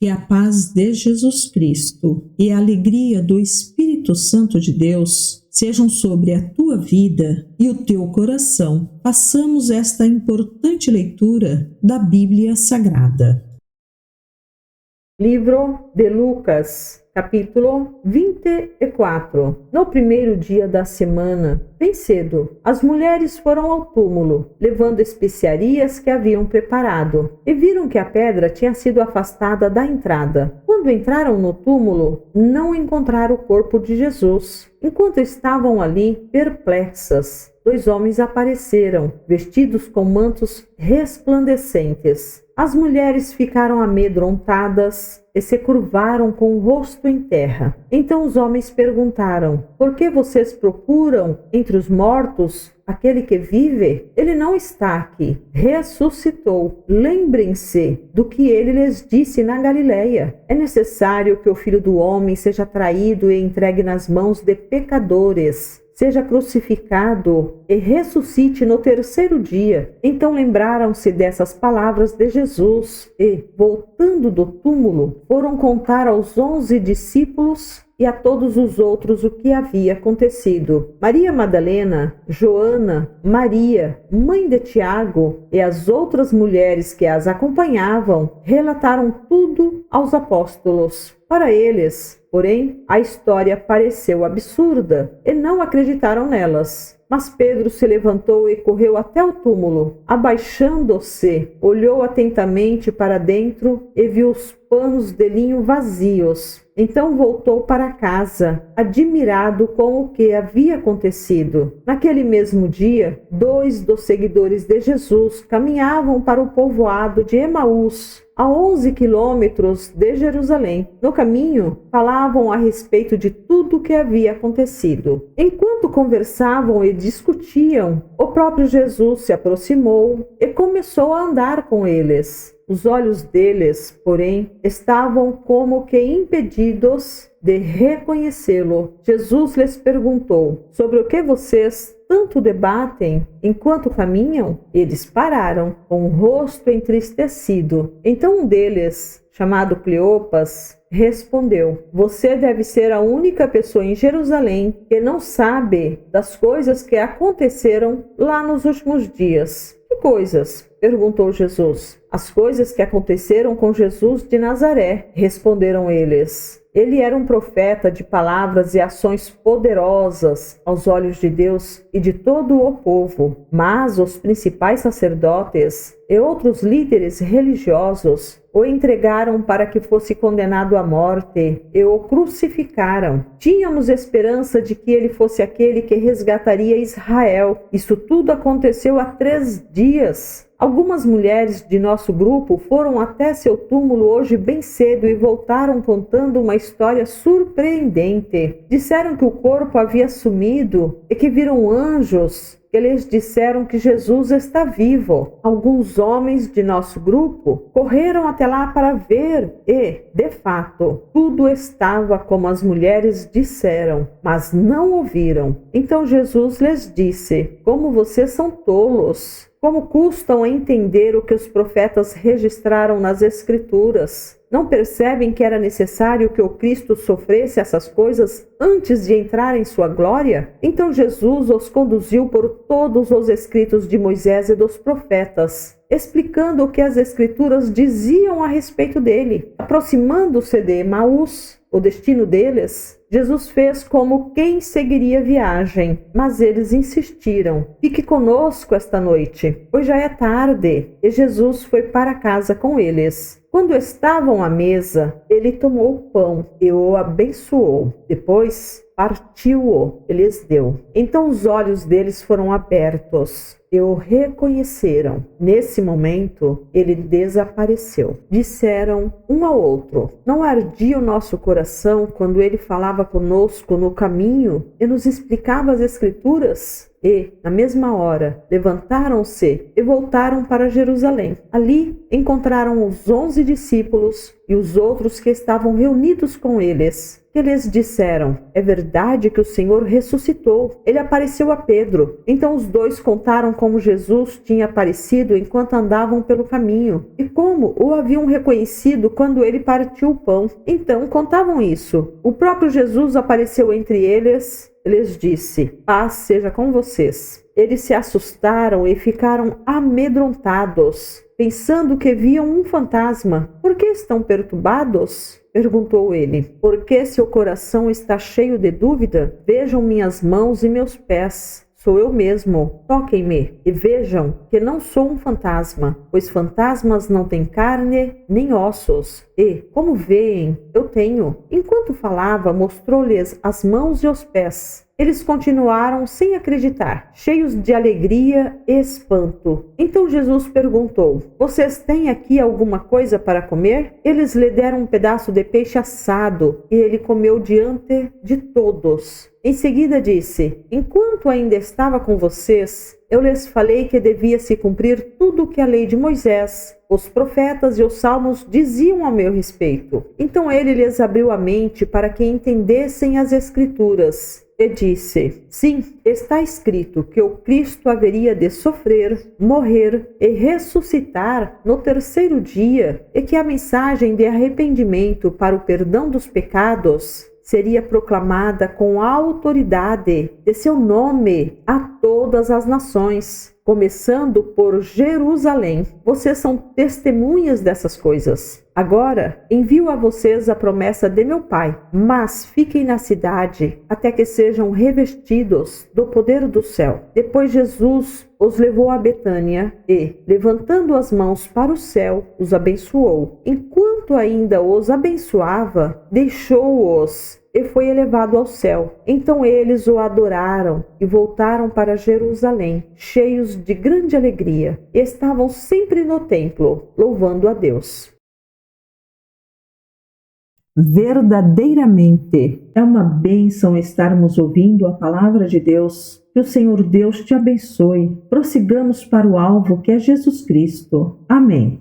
Que a paz de Jesus Cristo e a alegria do Espírito Santo de Deus sejam sobre a tua vida e o teu coração. Façamos esta importante leitura da Bíblia Sagrada. Livro de Lucas, capítulo 24. No primeiro dia da semana, bem cedo, as mulheres foram ao túmulo, levando especiarias que haviam preparado, e viram que a pedra tinha sido afastada da entrada. Quando entraram no túmulo, não encontraram o corpo de Jesus. Enquanto estavam ali, perplexas, 2 homens apareceram, vestidos com mantos resplandecentes. As mulheres ficaram amedrontadas e se curvaram com o rosto em terra. Então os homens perguntaram: por que vocês procuram entre os mortos aquele que vive? Ele não está aqui, ressuscitou. Lembrem-se do que ele lhes disse na Galileia. É necessário que o Filho do Homem seja traído e entregue nas mãos de pecadores, seja crucificado e ressuscite no 3º dia. Então lembraram-se dessas palavras de Jesus e, voltando do túmulo, foram contar aos 11 discípulos e a todos os outros o que havia acontecido. Maria Madalena, Joana, Maria, mãe de Tiago, e as outras mulheres que as acompanhavam relataram tudo aos apóstolos. Para eles, porém, a história pareceu absurda e não acreditaram nelas. Mas Pedro se levantou e correu até o túmulo. Abaixando-se, olhou atentamente para dentro e viu os panos de linho vazios. Então voltou para casa, admirado com o que havia acontecido. Naquele mesmo dia, 2 dos seguidores de Jesus caminhavam para o povoado de Emaús, a 11 quilômetros de Jerusalém. No caminho, falavam a respeito de tudo o que havia acontecido. Enquanto conversavam e discutiam, o próprio Jesus se aproximou e começou a andar com eles. Os olhos deles, porém, estavam como que impedidos de reconhecê-lo. Jesus lhes perguntou: sobre o que vocês tanto debatem enquanto caminham? Eles pararam, com o rosto entristecido. Então um deles, chamado Cleopas, respondeu: você deve ser a única pessoa em Jerusalém que não sabe das coisas que aconteceram lá nos últimos dias. Que coisas? Perguntou Jesus. As coisas que aconteceram com Jesus de Nazaré, responderam eles. Ele era um profeta de palavras e ações poderosas aos olhos de Deus e de todo o povo. Mas os principais sacerdotes e outros líderes religiosos o entregaram para que fosse condenado à morte e o crucificaram. Tínhamos esperança de que ele fosse aquele que resgataria Israel. Isso tudo aconteceu há 3 dias. Algumas mulheres de nosso grupo foram até seu túmulo hoje bem cedo e voltaram contando uma história surpreendente. Disseram que o corpo havia sumido e que viram anjos que lhes disseram que Jesus está vivo. Alguns homens de nosso grupo correram até lá para ver e, de fato, tudo estava como as mulheres disseram, mas não ouviram. Então Jesus lhes disse: como vocês são tolos! Como custam a entender o que os profetas registraram nas Escrituras? Não percebem que era necessário que o Cristo sofresse essas coisas antes de entrar em sua glória? Então Jesus os conduziu por todos os escritos de Moisés e dos profetas, explicando o que as Escrituras diziam a respeito dele. Aproximando-se de Emaús, o destino deles, Jesus fez como quem seguiria viagem, mas eles insistiram: fique conosco esta noite, pois já é tarde. E Jesus foi para casa com eles. Quando estavam à mesa, ele tomou o pão e o abençoou. Depois, partiu-o e lhes deu. Então os olhos deles foram abertos e o reconheceram. Nesse momento, ele desapareceu. Disseram um ao outro: não ardia o nosso coração quando ele falava conosco no caminho e nos explicava as Escrituras? E, na mesma hora, levantaram-se e voltaram para Jerusalém. Ali encontraram os 11 discípulos e os outros que estavam reunidos com eles. Que lhes disseram: é verdade que o Senhor ressuscitou. Ele apareceu a Pedro. Então os dois contaram como Jesus tinha aparecido enquanto andavam pelo caminho e como o haviam reconhecido quando ele partiu o pão. Então contavam isso. O próprio Jesus apareceu entre eles. Lhes disse: paz seja com vocês. Eles se assustaram e ficaram amedrontados, pensando que viam um fantasma. Por que estão perturbados? Perguntou ele. Por que seu coração está cheio de dúvida? Vejam minhas mãos e meus pés. Sou eu mesmo. Toquem-me e vejam que não sou um fantasma, pois fantasmas não têm carne nem ossos. E, como veem, eu tenho. Enquanto falava, mostrou-lhes as mãos e os pés. Eles continuaram sem acreditar, cheios de alegria e espanto. Então Jesus perguntou: vocês têm aqui alguma coisa para comer? Eles lhe deram um pedaço de peixe assado e ele comeu diante de todos. Em seguida disse: enquanto ainda estava com vocês, eu lhes falei que devia se cumprir tudo o que a lei de Moisés, os profetas e os salmos diziam a meu respeito. Então ele lhes abriu a mente para que entendessem as Escrituras. E disse: sim, está escrito que o Cristo haveria de sofrer, morrer e ressuscitar no terceiro dia, e que a mensagem de arrependimento para o perdão dos pecados seria proclamada com a autoridade de seu nome a todas as nações, começando por Jerusalém. Vocês são testemunhas dessas coisas. Agora envio a vocês a promessa de meu Pai, mas fiquem na cidade até que sejam revestidos do poder do céu. Depois Jesus os levou a Betânia e, levantando as mãos para o céu, os abençoou. Enquanto ainda os abençoava, deixou-os e foi elevado ao céu. Então eles o adoraram e voltaram para Jerusalém, cheios de grande alegria. E estavam sempre no templo, louvando a Deus. Verdadeiramente é uma bênção estarmos ouvindo a palavra de Deus. Que o Senhor Deus te abençoe. Prossigamos para o alvo que é Jesus Cristo. Amém.